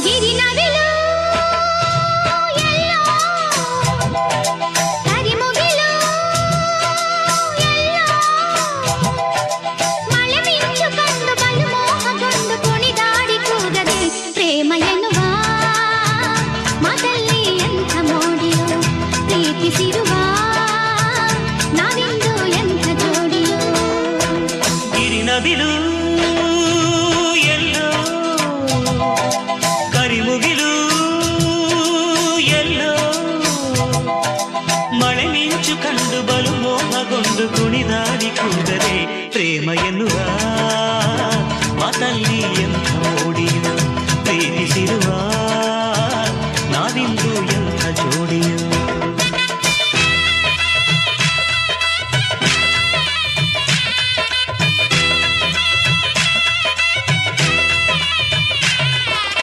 ಗಿರಿನವಿಲು ಎಲ್ಲೋ ಕರಿಮುಗಿಲು ಎಲ್ಲೋ ಮಳೆ ಮಿಂಚು ಕಂಡು ಬಲು ಮೋಹಗೊಂಡು ಕುಣಿದಾಡಿ ಕೂಗದೆ ಪ್ರೇಮ ಎನ್ನುವ ಮಾತಲ್ಲಿ ಎಂಥ ಮೋಡಿಯೋ ಪ್ರೀತಿಸಿರುವ ನಾವಿಂದು ಎಂಥ ಜೋಡಿಯೋ ಗಿರಿನವಿಲು ಎಲ್ಲೋ ಕರಿಮುಗಿಲು ಎಲ್ಲೋ ಮಳೆ ಮಿಂಚು ಕಂಡು ಬಲು ಮೋಹಗೊಂಡು ಕುಣಿದಾಡಿ ಕೂಗದೆ ಪ್ರೇಮ ಎನ್ನುವ